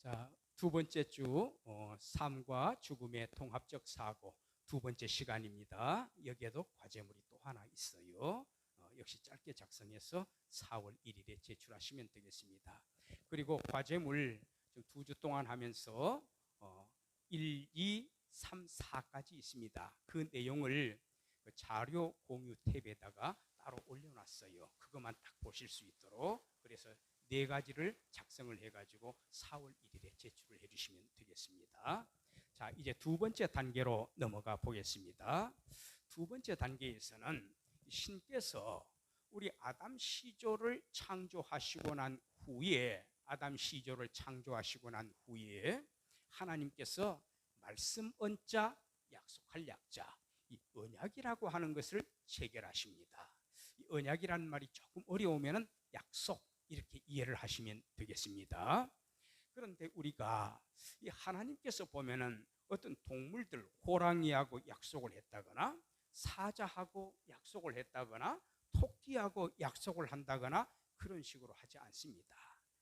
자, 두 번째 주 삶과 죽음의 통합적 사고 두 번째 시간입니다. 여기에도 과제물이 또 하나 있어요. 역시 짧게 작성해서 4월 1일에 제출하시면 되겠습니다. 그리고 과제물 두 주 동안 하면서 1, 2, 3, 4까지 있습니다. 그 내용을 그 자료 공유 탭에다가 따로 올려놨어요. 그것만 딱 보실 수 있도록. 그래서 네 가지를 작성을 해가지고 4월 1일에 제출을 해주시면 되겠습니다. 자, 이제 두 번째 단계로 넘어가 보겠습니다. 두 번째 단계에서는 신께서 우리 아담 시조를 창조하시고 난 후에 하나님께서 말씀 언자, 약속할 약자, 이 언약이라고 하는 것을 체결하십니다. 이 언약이라는 말이 조금 어려우면 약속 이렇게 이해를 하시면 되겠습니다. 그런데 우리가 이 하나님께서 보면은 어떤 동물들, 호랑이하고 약속을 했다거나 사자하고 약속을 했다거나 토끼하고 약속을 한다거나 그런 식으로 하지 않습니다.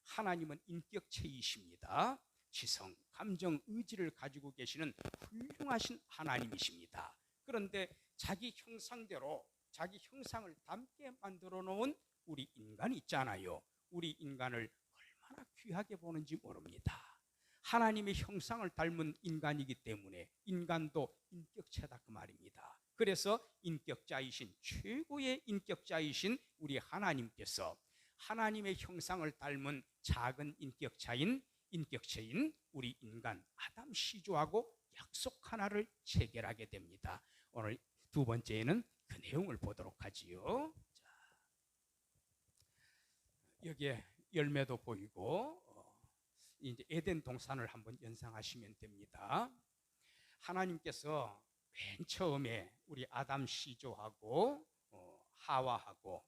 하나님은 인격체이십니다. 지성, 감정, 의지를 가지고 계시는 훌륭하신 하나님이십니다. 그런데 자기 형상대로 자기 형상을 닮게 만들어 놓은 우리 인간이 있잖아요. 우리 인간을 얼마나 귀하게 보는지 모릅니다. 하나님의 형상을 닮은 인간이기 때문에 인간도 인격체다 그 말입니다. 그래서 인격자이신 최고의 인격자이신 우리 하나님께서 하나님의 형상을 닮은 작은 인격체인 우리 인간 아담 시조하고 약속 하나를 체결하게 됩니다. 오늘 두 번째에는 그 내용을 보도록 하지요. 여기에 열매도 보이고 이제 에덴 동산을 한번 연상하시면 됩니다. 하나님께서 맨 처음에 우리 아담 시조하고 하와하고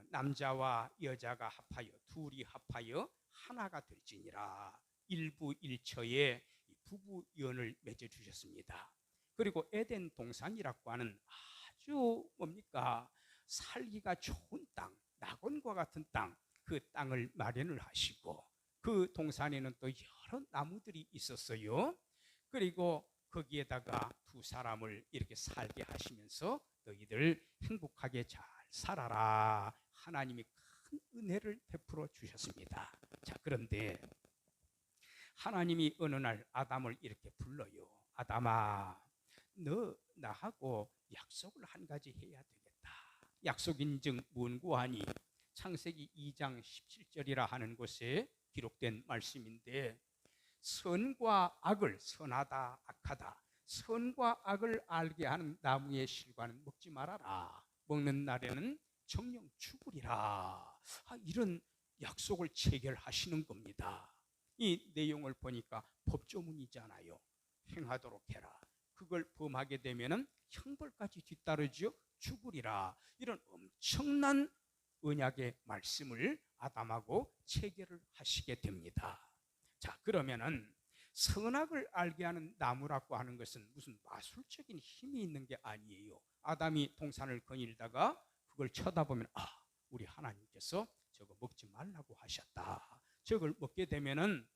남자와 여자가 합하여 둘이 합하여 하나가 될지니라 일부일처에 부부연을 맺어 주셨습니다. 그리고 에덴 동산이라고 하는 아주 뭡니까 살기가 좋은 땅, 낙원과 같은 땅, 그 땅을 마련을 하시고 그 동산에는 또 여러 나무들이 있었어요. 그리고 거기에다가 두 사람을 이렇게 살게 하시면서 너희들 행복하게 잘 살아라 하나님이 큰 은혜를 베풀어 주셨습니다. 자, 그런데 하나님이 어느 날 아담을 이렇게 불러요. 아담아, 너 나하고 약속을 한 가지 해야 되겠다. 약속인즉 문구하니 창세기 2장 17절이라 하는 곳에 기록된 말씀인데 선과 악을, 선하다 악하다, 선과 악을 알게 하는 나무의 실과는 먹지 말아라. 먹는 날에는 정령 죽으리라. 이런 약속을 체결하시는 겁니다. 이 내용을 보니까 법조문이잖아요. 행하도록 해라. 그걸 범하게 되면 형벌까지 뒤따르죠. 죽으리라. 이런 엄청난 언약의 말씀을 아담하고 체결을 하시게 됩니다. 자, 그러면은 선악을 알게 하는 나무라고 하는 것은 무슨 마술적인 힘이 있는 게 아니에요. 아담이 동산을 거닐다가 그걸 쳐다보면 우리 하나님께서 저거 먹지 말라고 하셨다. 저걸 먹게 되면은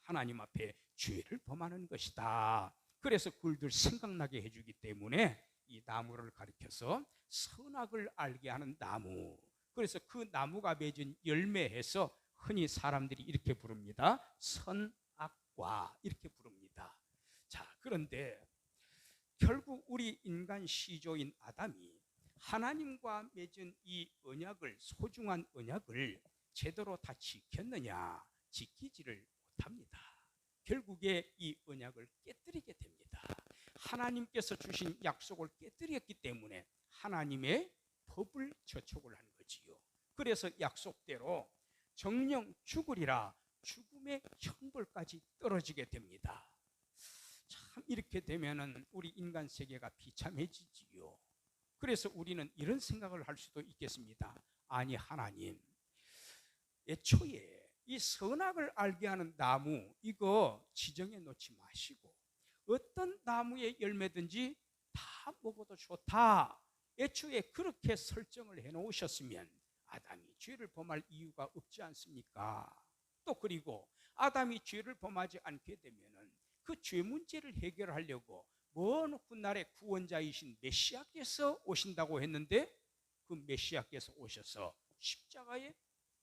하나님 앞에 죄를 범하는 것이다. 그래서 그걸 생각나게 해주기 때문에 이 나무를 가리켜서 선악을 알게 하는 나무. 그래서 그 나무가 맺은 열매에서 흔히 사람들이 이렇게 부릅니다. 선악과 이렇게 부릅니다. 자, 그런데 결국 우리 인간 시조인 아담이 하나님과 맺은 이 언약을, 소중한 언약을 제대로 다 지켰느냐? 지키지를 못합니다. 결국에 이 언약을 깨뜨리게 됩니다. 하나님께서 주신 약속을 깨뜨렸기 때문에 하나님의 법을 저촉을 한 거지요. 그래서 약속대로 정령 죽으리라 죽음의 형벌까지 떨어지게 됩니다. 참 이렇게 되면은 우리 인간 세계가 비참해지지요. 그래서 우리는 이런 생각을 할 수도 있겠습니다. 아니 하나님, 애초에 이 선악을 알게 하는 나무 이거 지정해 놓지 마시고 어떤 나무의 열매든지 다 먹어도 좋다. 애초에 그렇게 설정을 해 놓으셨으면 아담이 죄를 범할 이유가 없지 않습니까? 또 그리고 아담이 죄를 범하지 않게 되면은 그 죄 문제를 해결하려고 먼 훗날에 구원자이신 메시아께서 오신다고 했는데, 그 메시아께서 오셔서 십자가에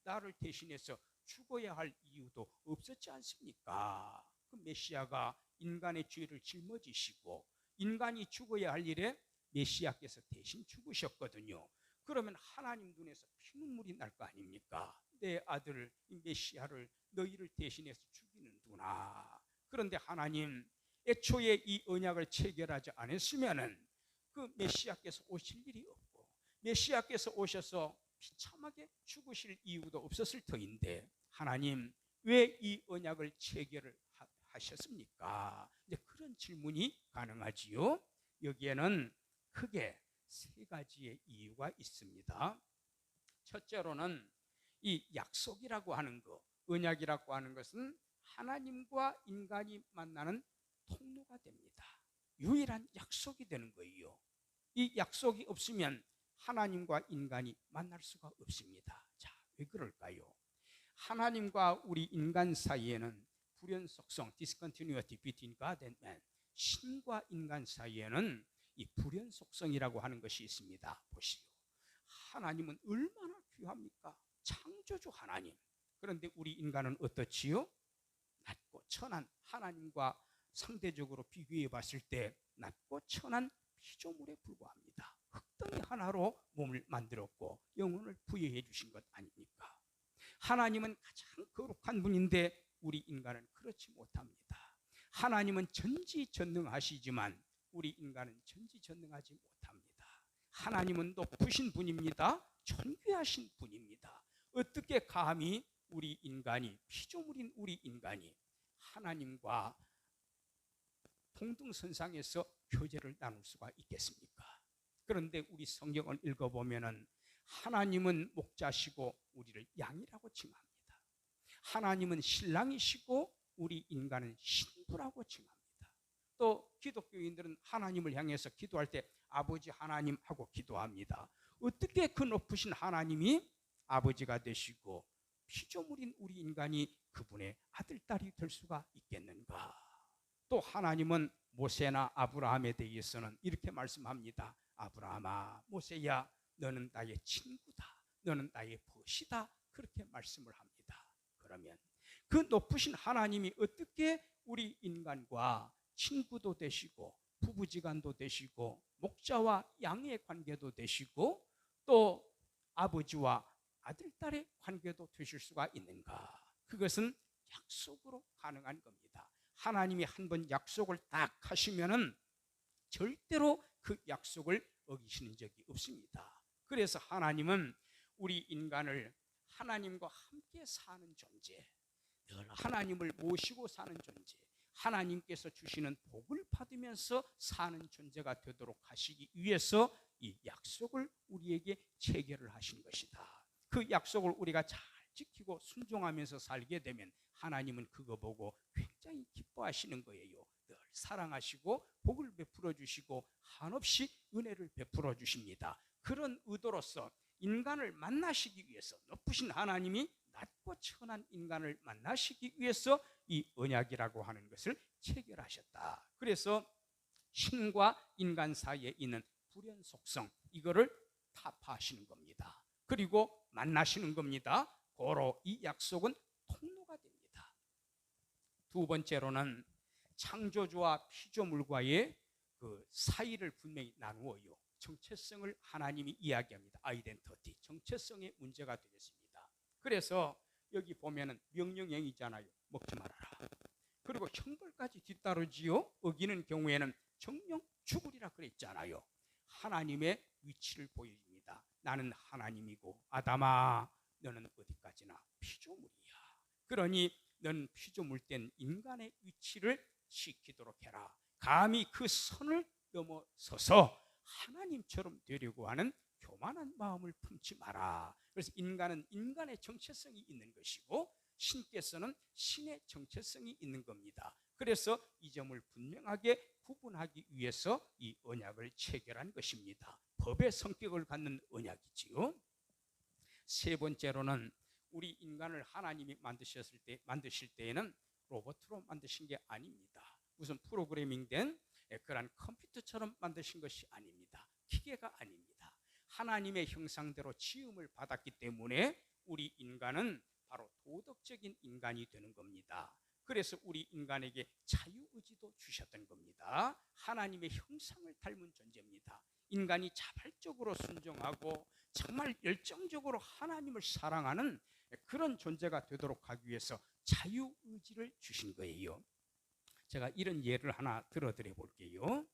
나를 대신해서 죽어야 할 이유도 없었지 않습니까? 그 메시아가 인간의 죄를 짊어지시고 인간이 죽어야 할 일에 메시아께서 대신 죽으셨거든요. 그러면 하나님 눈에서 피눈물이 날 거 아닙니까? 내 아들 메시아를 너희를 대신해서 죽이는구나. 그런데 하나님 애초에 이 언약을 체결하지 않았으면은 그 메시아께서 오실 일이 없고 메시아께서 오셔서 비참하게 죽으실 이유도 없었을 터인데 하나님 왜 이 언약을 체결을 하셨습니까? 이제 그런 질문이 가능하지요. 여기에는 크게 세 가지의 이유가 있습니다. 첫째로는 이 약속이라고 하는 것, 언약이라고 하는 것은 하나님과 인간이 만나는 통로가 됩니다. 유일한 약속이 되는 거예요. 이 약속이 없으면 하나님과 인간이 만날 수가 없습니다. 자, 왜 그럴까요? 하나님과 우리 인간 사이에는 불연속성, discontinuity between God and man, 신과 인간 사이에는 이 불연속성이라고 하는 것이 있습니다. 보시오. 하나님은 얼마나 귀합니까? 창조주 하나님. 그런데 우리 인간은 어떻지요? 낮고 천한, 하나님과 상대적으로 비교해 봤을 때 낮고 천한 피조물에 불과합니다. 흙덩이 하나로 몸을 만들었고 영혼을 부여해 주신 것 아닙니까? 하나님은 가장 거룩한 분인데 우리 인간은 그렇지 못합니다. 하나님은 전지전능하시지만 우리 인간은 전지전능하지 못합니다. 하나님은 높으신 분입니다. 존귀하신 분입니다. 어떻게 감히 우리 인간이, 피조물인 우리 인간이 하나님과 동등선상에서 교제를 나눌 수가 있겠습니까? 그런데 우리 성경을 읽어보면은 하나님은 목자시고 우리를 양이라고 칭합니다. 하나님은 신랑이시고 우리 인간은 신부라고 칭합니다. 또 기독교인들은 하나님을 향해서 기도할 때 아버지 하나님 하고 기도합니다. 어떻게 그 높으신 하나님이 아버지가 되시고 피조물인 우리 인간이 그분의 아들, 딸이 될 수가 있겠는가? 또 하나님은 모세나 아브라함에 대해서는 이렇게 말씀합니다. 아브라함아, 모세야, 너는 나의 친구다. 너는 나의 벗이다. 그렇게 말씀을 합니다. 그러면 그 높으신 하나님이 어떻게 우리 인간과 친구도 되시고 부부지간도 되시고 목자와 양의 관계도 되시고 또 아버지와 아들, 딸의 관계도 되실 수가 있는가? 그것은 약속으로 가능한 겁니다. 하나님이 한번 약속을 딱 하시면은 절대로 그 약속을 어기시는 적이 없습니다. 그래서 하나님은 우리 인간을 하나님과 함께 사는 존재, 늘 하나님을 모시고 사는 존재, 하나님께서 주시는 복을 받으면서 사는 존재가 되도록 하시기 위해서 이 약속을 우리에게 체결을 하신 것이다. 그 약속을 우리가 잘 지키고 순종하면서 살게 되면 하나님은 그거 보고 굉장히 기뻐하시는 거예요. 늘 사랑하시고 복을 베풀어 주시고 한없이 은혜를 베풀어 주십니다. 그런 의도로서 인간을 만나시기 위해서 높으신 하나님이 낮고 천한 인간을 만나시기 위해서 이 언약이라고 하는 것을 체결하셨다. 그래서 신과 인간 사이에 있는 불연 속성, 이거를 타파하시는 겁니다. 그리고 만나시는 겁니다. 고로 이 약속은 통로가 됩니다. 두 번째로는 창조주와 피조물과의 그 사이를 분명히 나누어요. 정체성을 하나님이 이야기합니다. 아이덴티티, 정체성의 문제가 되겠습니다. 그래서 여기 보면은 명령형이잖아요. 먹지 말아라. 그리고 형벌까지 뒤따르지요. 어기는 경우에는 정령 죽으리라 그랬잖아요. 하나님의 위치를 보여줍니다. 나는 하나님이고 아담아, 너는 어디까지나 피조물이야. 그러니 넌 피조물된 인간의 위치를 지키도록 해라. 감히 그 선을 넘어서서 하나님처럼 되려고 하는 교만한 마음을 품지 마라. 그래서 인간은 인간의 정체성이 있는 것이고 신께서는 신의 정체성이 있는 겁니다. 그래서 이 점을 분명하게 구분하기 위해서 이 언약을 체결한 것입니다. 법의 성격을 갖는 언약이지요. 세 번째로는 우리 인간을 하나님이 만드실 때에는 로봇으로 만드신 게 아닙니다. 무슨 프로그래밍된 그런 컴퓨터처럼 만드신 것이 아닙니다. 기계가 아닙니다. 하나님의 형상대로 지음을 받았기 때문에 우리 인간은 바로 도덕적인 인간이 되는 겁니다. 그래서 우리 인간에게 자유의지도 주셨던 겁니다. 하나님의 형상을 닮은 존재입니다. 인간이 자발적으로 순종하고 정말 열정적으로 하나님을 사랑하는 그런 존재가 되도록 하기 위해서 자유의지를 주신 거예요. 제가 이런 예를 하나 들어드려 볼게요.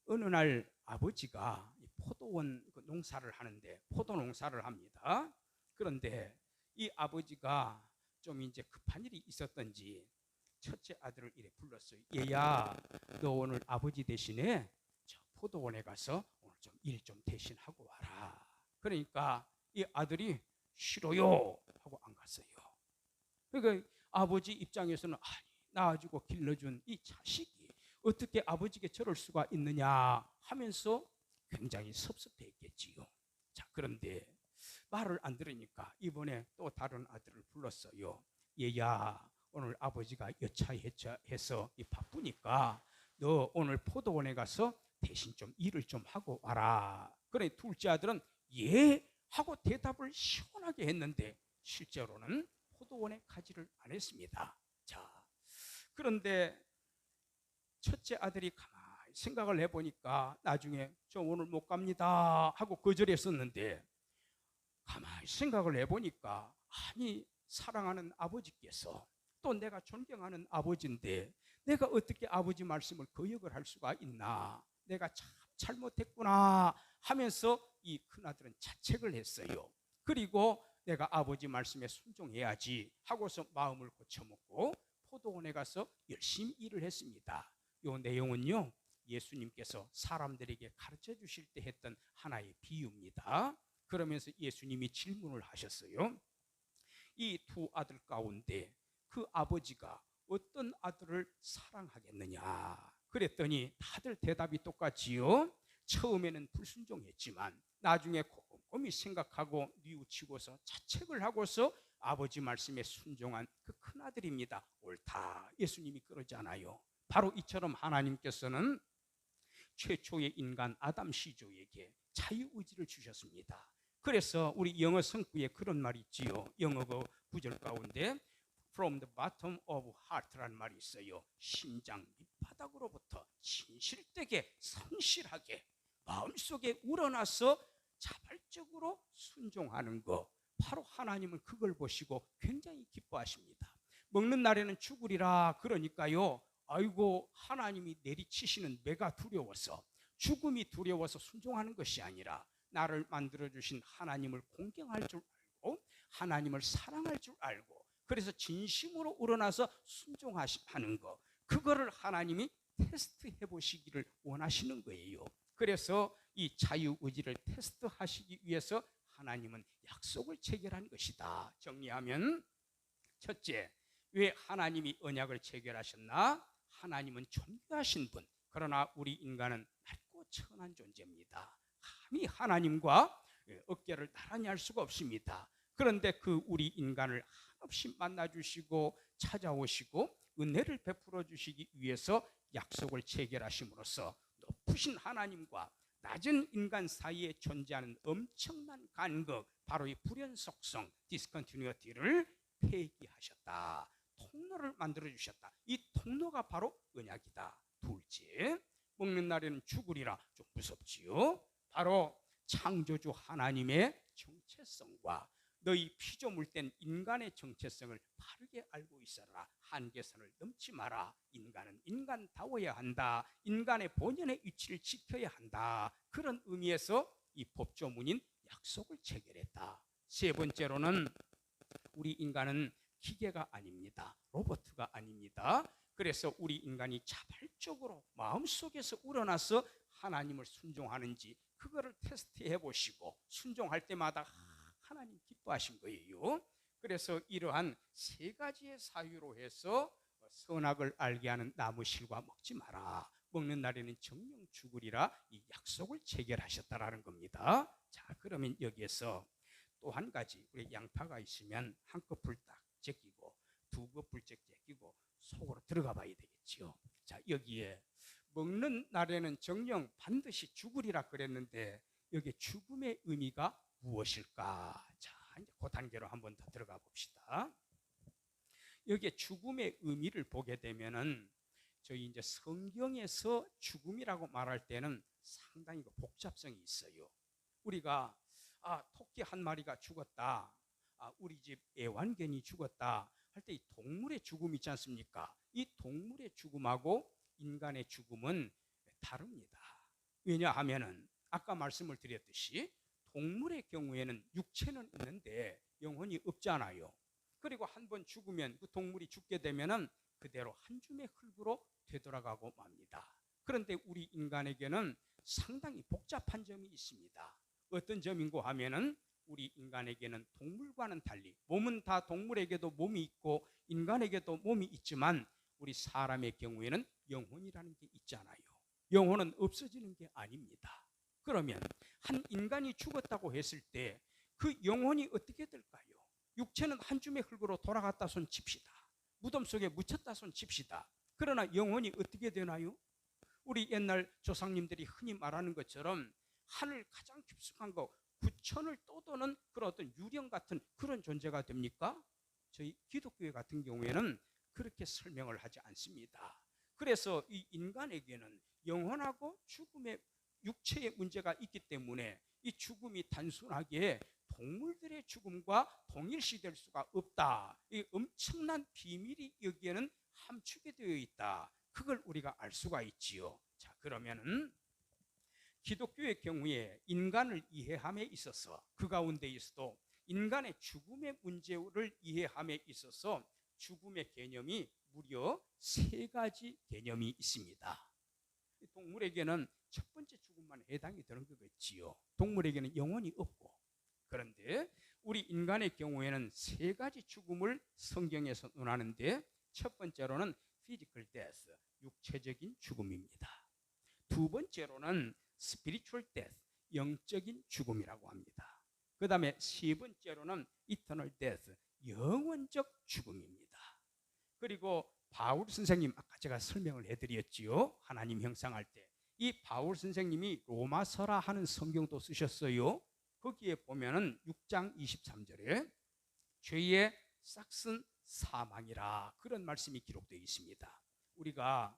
어느 날 아버지가 포도원 농사를 하는데 포도 농사를 합니다. 그런데 이 아버지가 좀 이제 급한 일이 있었던지 첫째 아들을 이래 불렀어요. 얘야, 너 오늘 아버지 대신에 저 포도원에 가서 오늘 좀 일 좀 대신하고 와라. 그러니까 이 아들이 싫어요 하고 안 갔어요. 그러니까 아버지 입장에서는 아니, 낳아주고 길러준 이 자식이 어떻게 아버지께 저럴 수가 있느냐 하면서 굉장히 섭섭했겠지요. 자, 그런데 말을 안 들으니까 이번에 또 다른 아들을 불렀어요. 얘야, 오늘 아버지가 여차해서 바쁘니까 너 오늘 포도원에 가서 대신 좀 일을 좀 하고 와라. 그래 둘째 아들은 예 하고 대답을 시원하게 했는데 실제로는 포도원에 가지를 안 했습니다. 자, 그런데 첫째 아들이 가만히 생각을 해보니까 나중에 저 오늘 못 갑니다 하고 거절했었는데 가만히 생각을 해보니까 아니, 사랑하는 아버지께서 또 내가 존경하는 아버지인데 내가 어떻게 아버지 말씀을 거역을 할 수가 있나, 내가 참 잘못했구나 하면서 이 큰아들은 자책을 했어요. 그리고 내가 아버지 말씀에 순종해야지 하고서 마음을 고쳐먹고 포도원에 가서 열심히 일을 했습니다. 이 내용은요, 예수님께서 사람들에게 가르쳐 주실 때 했던 하나의 비유입니다. 그러면서 예수님이 질문을 하셨어요. 이 두 아들 가운데 그 아버지가 어떤 아들을 사랑하겠느냐 그랬더니 다들 대답이 똑같지요. 처음에는 불순종했지만 나중에 곰곰이 생각하고 뉘우치고서 자책을 하고서 아버지 말씀에 순종한 그 큰아들입니다. 옳다, 예수님이 그러잖아요. 바로 이처럼 하나님께서는 최초의 인간 아담 시조에게 자유의지를 주셨습니다. 그래서 우리 영어 성구에 그런 말이 있지요. 영어 그 구절 가운데 From the bottom of heart라는 말이 있어요. 심장 밑바닥으로부터 진실되게 성실하게 마음속에 우러나서 자발적으로 순종하는 것, 바로 하나님은 그걸 보시고 굉장히 기뻐하십니다. 먹는 날에는 죽으리라 그러니까요, 아이고 하나님이 내리치시는 매가 두려워서, 죽음이 두려워서 순종하는 것이 아니라 나를 만들어주신 하나님을 공경할 줄 알고 하나님을 사랑할 줄 알고 그래서 진심으로 우러나서 순종하는 것, 그거를 하나님이 테스트해 보시기를 원하시는 거예요. 그래서 이 자유의지를 테스트하시기 위해서 하나님은 약속을 체결한 것이다. 정리하면 첫째, 왜 하나님이 언약을 체결하셨나? 하나님은 존귀하신 분, 그러나 우리 인간은 낡고 천한 존재입니다. 감히 하나님과 어깨를 나란히 할 수가 없습니다. 그런데 그 우리 인간을 한없이 만나주시고 찾아오시고 은혜를 베풀어 주시기 위해서 약속을 체결하심으로써 높으신 하나님과 낮은 인간 사이에 존재하는 엄청난 간극, 바로 이 불연속성, 디스컨티뉴어티를 폐기하셨다. 통로를 만들어 주셨다. 이 통로가 바로 언약이다. 둘째, 먹는 날에는 죽으리라. 좀 무섭지요? 바로 창조주 하나님의 정체성과 너희 피조물된 인간의 정체성을 바르게 알고 있어라. 한계선을 넘지 마라. 인간은 인간다워야 한다. 인간의 본연의 위치를 지켜야 한다. 그런 의미에서 이 법조문인 약속을 체결했다. 세 번째로는 우리 인간은 기계가 아닙니다. 로봇가 아닙니다. 그래서 우리 인간이 자발적으로 마음속에서 우러나서 하나님을 순종하는지 그거를 테스트해 보시고 순종할 때마다 하나님 기뻐하신 거예요. 그래서 이러한 세 가지의 사유로 해서 선악을 알게 하는 나무 실과 먹지 마라. 먹는 날에는 정령 죽으리라. 이 약속을 체결하셨다라는 겁니다. 자, 그러면 여기에서 또 한 가지, 우리 양파가 있으면 한 컵을 딱 제끼고 두 컵을 제끼고 속으로 들어가 봐야 되겠지요. 자, 여기에 먹는 날에는 정령 반드시 죽으리라 그랬는데 여기에 죽음의 의미가 무엇일까? 자, 이제 그 단계로 한번 더 들어가 봅시다. 여기에 죽음의 의미를 보게 되면은 저희 이제 성경에서 죽음이라고 말할 때는 상당히 복잡성이 있어요. 우리가 토끼 한 마리가 죽었다, 우리 집 애완견이 죽었다 할 때 이 동물의 죽음 있지 않습니까? 이 동물의 죽음하고 인간의 죽음은 다릅니다. 왜냐하면은 아까 말씀을 드렸듯이 동물의 경우에는 육체는 있는데 영혼이 없잖아요. 그리고 한번 죽으면 그 동물이 죽게 되면은 그대로 한 줌의 흙으로 되돌아가고 맙니다. 그런데 우리 인간에게는 상당히 복잡한 점이 있습니다. 어떤 점인고 하면은 우리 인간에게는 동물과는 달리 몸은 다 동물에게도 몸이 있고 인간에게도 몸이 있지만 우리 사람의 경우에는 영혼이라는 게 있잖아요. 영혼은 없어지는 게 아닙니다. 그러면 한 인간이 죽었다고 했을 때 그 영혼이 어떻게 될까요? 육체는 한 줌의 흙으로 돌아갔다 손 칩시다. 무덤 속에 묻혔다 손 칩시다. 그러나 영혼이 어떻게 되나요? 우리 옛날 조상님들이 흔히 말하는 것처럼 하늘 가장 깊숙한 거 9천을 떠도는 그런 어떤 유령 같은 그런 존재가 됩니까? 저희 기독교회 같은 경우에는 그렇게 설명을 하지 않습니다. 그래서 이 인간에게는 영혼하고 죽음의 육체의 문제가 있기 때문에 이 죽음이 단순하게 동물들의 죽음과 동일시될 수가 없다. 이 엄청난 비밀이 여기에는 함축이 되어 있다. 그걸 우리가 알 수가 있지요. 자, 그러면은 기독교의 경우에 인간을 이해함에 있어서 그 가운데에서도 인간의 죽음의 문제를 이해함에 있어서 죽음의 개념이 무려 3가지 개념이 있습니다. 동물에게는 첫 번째 죽음만 해당이 되는 거겠지요. 동물에게는 영혼이 없고. 그런데 우리 인간의 경우에는 3가지 죽음을 성경에서 논하는데 첫 번째로는 physical death, 육체적인 죽음입니다. 두 번째로는 spiritual death, 영적인 죽음이라고 합니다. 그 다음에 세 번째로는 eternal death, 영원적 죽음입니다. 그리고 바울 선생님, 아까 제가 설명을 해드렸지요. 하나님 형상할 때. 이 바울 선생님이 로마서라 하는 성경도 쓰셨어요. 거기에 보면은 6장 23절에 죄의 싹은 사망이라 그런 말씀이 기록되어 있습니다. 우리가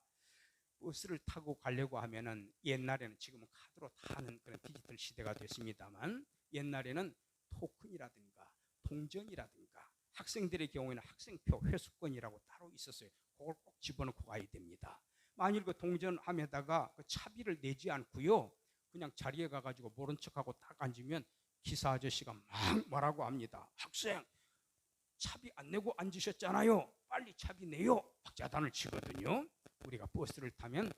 버스를 타고 가려고 하면은 옛날에는, 지금은 카드로 타는 그런 디지털 시대가 됐습니다만 옛날에는 토큰이라든가 동전이라든가 학생들의 경우에는 학생표 회수권이라고 따로 있었어요. 그걸 꼭 집어넣고 가야 됩니다. 만일 그 동전함에다가 그 차비를 내지 않고요, 그냥 자리에 가가지고 모른 척하고 딱 앉으면 기사 아저씨가 막 뭐라고 합니다. 학생, 차비 안 내고 앉으셨잖아요. 빨리 차비 내요. 박자단을 치거든요. 우리가 버스를 타면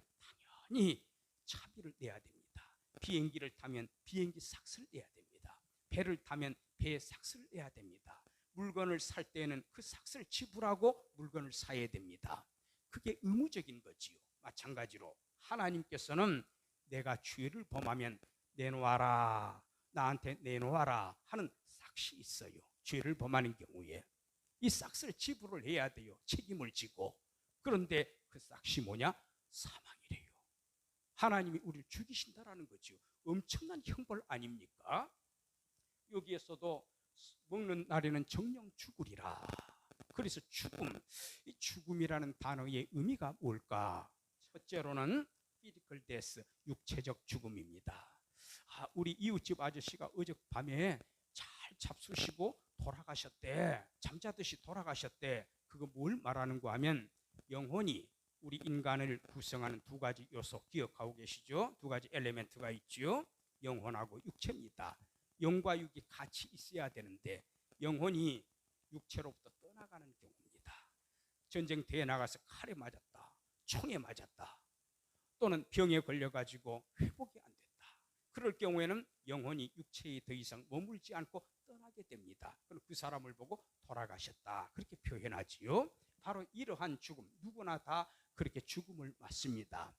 당연히 차비를 내야 됩니다. 비행기를 타면 비행기 삭스를 내야 됩니다. 배를 타면 배의 삭스를 내야 됩니다. 물건을 살 때는 그 삭스를 지불하고 물건을 사야 됩니다. 그게 의무적인 거지요. 마찬가지로 하나님께서는 내가 죄를 범하면 내놓아라, 나한테 내놓아라 하는 삭시 있어요. 죄를 범하는 경우에 이 삭스를 지불을 해야 돼요. 책임을 지고. 그런데 그 삭시 뭐냐? 사망이래요. 하나님이 우리를 죽이신다라는 거죠. 엄청난 형벌 아닙니까? 여기에서도 먹는 날에는 정령 죽으리라. 그래서 죽음, 이 죽음이라는 단어의 의미가 뭘까? 첫째로는 physical death, 육체적 죽음입니다. 우리 이웃집 아저씨가 어젯밤에 잘 잡수시고 돌아가셨대. 잠자듯이 돌아가셨대. 그거 뭘 말하는 거 하면 영혼이 우리 인간을 구성하는 2가지 요소 기억하고 계시죠? 2가지 엘리멘트가 있죠. 영혼하고 육체입니다. 영과 육이 같이 있어야 되는데 영혼이 육체로부터 떠나가는 경우입니다. 전쟁터에 나가서 칼에 맞았다, 총에 맞았다, 또는 병에 걸려가지고 회복이 안 됐다. 그럴 경우에는 영혼이 육체에 더 이상 머물지 않고 떠나게 됩니다. 그럼 그 사람을 보고 돌아가셨다, 그렇게 표현하지요. 바로 이러한 죽음, 누구나 다 그렇게 죽음을 맞습니다.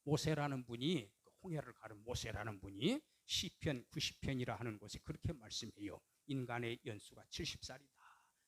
모세라는 분이, 홍해를 가른 모세라는 분이 시편 90편이라 하는 곳에 그렇게 말씀해요. 인간의 연수가 70살이다.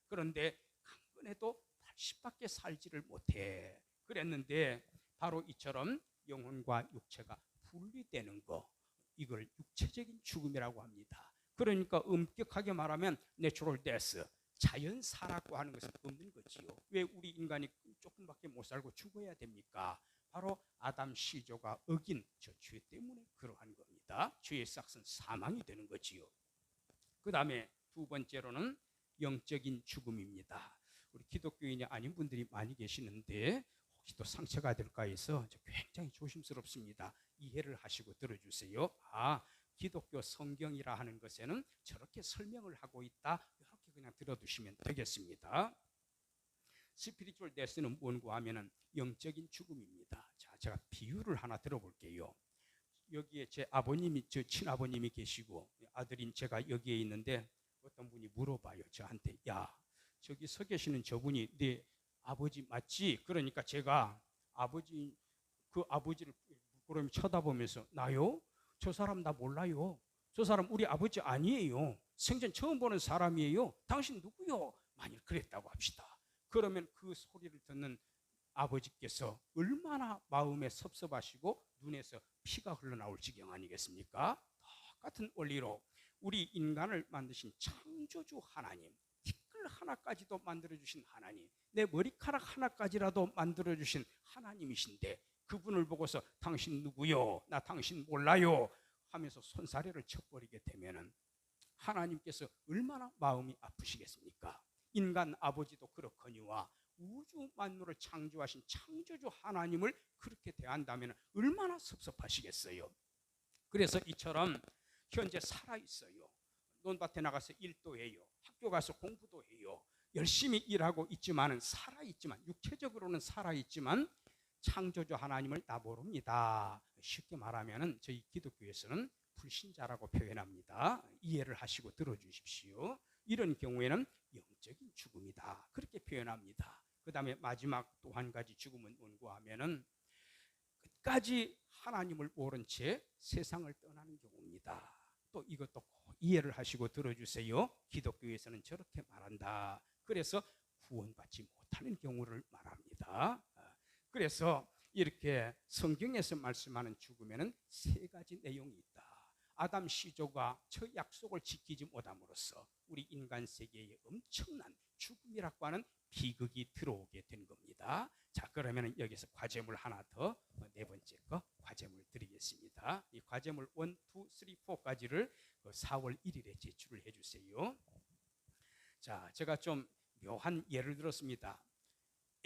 그런데 강건해도 80밖에 살지를 못해. 그랬는데 바로 이처럼 영혼과 육체가 분리되는 거, 이걸 육체적인 죽음이라고 합니다. 그러니까 엄격하게 말하면 내추럴 데스, 자연사라고 하는 것은 없는 거지요. 왜 우리 인간이 조금밖에 못 살고 죽어야 됩니까? 바로 아담 시조가 어긴 저 죄 때문에 그러한 겁니다. 죄의 싹은 사망이 되는 거지요. 그 다음에 두 번째로는 영적인 죽음입니다. 우리 기독교인이 아닌 분들이 많이 계시는데 혹시 또 상처가 될까 해서 굉장히 조심스럽습니다. 이해를 하시고 들어주세요. 기독교 성경이라 하는 것에는 저렇게 설명을 하고 있다. 이렇게 그냥 들어두시면 되겠습니다. 스피리추얼 데스는 뭔고 하면은 영적인 죽음입니다. 자, 제가 비유를 하나 들어볼게요. 여기에 제 아버님이, 저 친아버님이 계시고 아들인 제가 여기에 있는데 어떤 분이 물어봐요. 저한테, 야, 저기 서 계시는 저분이 네 아버지 맞지? 그러니까 제가 그 아버지를 그럼 쳐다보면서, 나요? 저 사람 나 몰라요. 저 사람 우리 아버지 아니에요. 생전 처음 보는 사람이에요. 당신 누구요? 만일 그랬다고 합시다. 그러면 그 소리를 듣는 아버지께서 얼마나 마음에 섭섭하시고 눈에서 피가 흘러나올 지경 아니겠습니까? 똑같은 원리로 우리 인간을 만드신 창조주 하나님, 티끌 하나까지도 만들어주신 하나님, 내 머리카락 하나까지라도 만들어주신 하나님이신데 그분을 보고서 당신 누구요? 나 당신 몰라요 하면서 손사래를 쳐버리게 되면은 하나님께서 얼마나 마음이 아프시겠습니까? 인간 아버지도 그렇거니와 우주 만물을 창조하신 창조주 하나님을 그렇게 대한다면 얼마나 섭섭하시겠어요. 그래서 이처럼 현재 살아있어요. 논밭에 나가서 일도 해요. 학교 가서 공부도 해요. 열심히 일하고 있지만 살아있지만, 육체적으로는 살아있지만 창조주 하나님을 다 모릅니다. 쉽게 말하면 저희 기독교에서는 불신자라고 표현합니다. 이해를 하시고 들어주십시오. 이런 경우에는 영적인 죽음이다, 그렇게 표현합니다. 그 다음에 마지막 또 한 가지 죽음은 뭔가 하면은 끝까지 하나님을 모른 채 세상을 떠나는 경우입니다. 또 이것도 꼭 이해를 하시고 들어주세요. 기독교에서는 저렇게 말한다. 그래서 구원받지 못하는 경우를 말합니다. 그래서 이렇게 성경에서 말씀하는 죽음에는 세 가지 내용이 있다. 아담 시조가 저 약속을 지키지 못함으로써 우리 인간 세계에 엄청난 죽음이라고 하는 비극이 들어오게 된 겁니다. 자, 그러면 여기서 과제물 하나 더, 네 번째 거 과제물 드리겠습니다. 이 과제물 1, 2, 3, 4까지를 4월 1일에 제출을 해주세요. 자, 제가 좀 묘한 예를 들었습니다.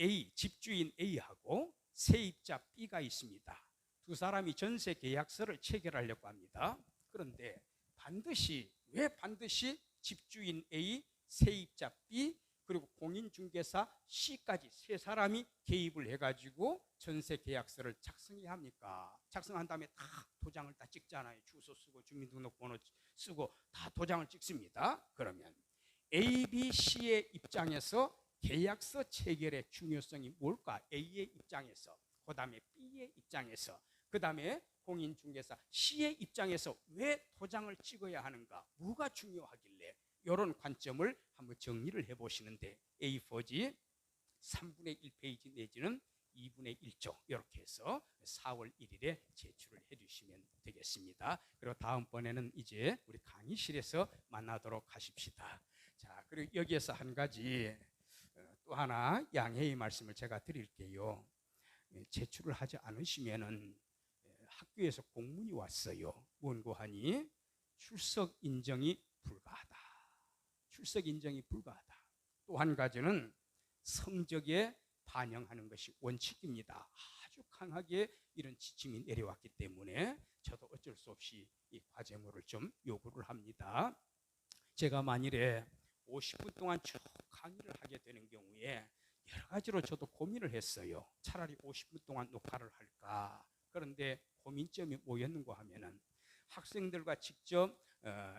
A, 집주인 A하고 세입자 B가 있습니다. 두 사람이 전세 계약서를 체결하려고 합니다. 그런데 왜 반드시 집주인 A, 세입자 B, 그리고 공인중개사 C까지 세 사람이 개입을 해가지고 전세 계약서를 작성해야 합니까? 작성한 다음에 다 도장을 다 찍잖아요. 주소 쓰고 주민등록번호 쓰고 다 도장을 찍습니다. 그러면 A, B, C의 입장에서 계약서 체결의 중요성이 뭘까? A의 입장에서, 그 다음에 B의 입장에서, 그 다음에 공인중개사 C의 입장에서 왜 도장을 찍어야 하는가? 뭐가 중요하길래? 이런 관점을 한번 정리를 해보시는데 A4지 3분의 1페이지 내지는 2분의 1쪽 이렇게 해서 4월 1일에 제출을 해주시면 되겠습니다. 그리고 다음번에는 이제 우리 강의실에서 만나도록 하십시다. 자, 그리고 여기에서 한 가지 또 하나 양해의 말씀을 제가 드릴게요. 제출을 하지 않으시면은 학교에서 공문이 왔어요. 뭔고 하니 출석 인정이 불가하다. 출석 인정이 불가하다. 또 한 가지는 성적에 반영하는 것이 원칙입니다. 아주 강하게 이런 지침이 내려왔기 때문에 저도 어쩔 수 없이 이 과제물을 좀 요구를 합니다. 제가 만일에 50분 동안 쭉 강의를 하게 되는 경우에 여러 가지로 저도 고민을 했어요. 차라리 50분 동안 녹화를 할까? 그런데 고민점이 뭐였는가 하면은 학생들과 직접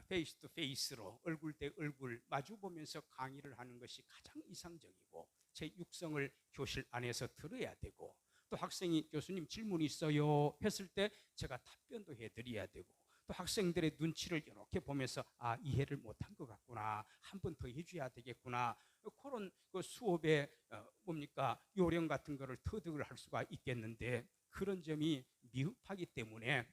페이스 투 페이스로 얼굴 대 얼굴 마주 보면서 강의를 하는 것이 가장 이상적이고 제 육성을 교실 안에서 들어야 되고 또 학생이 교수님 질문 있어요 했을 때 제가 답변도 해드려야 되고 또 학생들의 눈치를 이렇게 보면서 이해를 못한 것 같구나, 한 번 더 해줘야 되겠구나, 그런 그 수업의 뭡니까 요령 같은 거를 터득을 할 수가 있겠는데, 그런 점이 미흡하기 때문에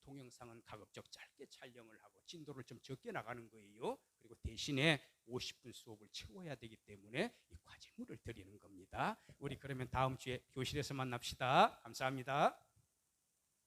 동영상은 가급적 짧게 촬영을 하고 진도를 좀 적게 나가는 거예요. 그리고 대신에 50분 수업을 채워야 되기 때문에 이 과제물을 드리는 겁니다. 우리 그러면 다음 주에 교실에서 만납시다. 감사합니다.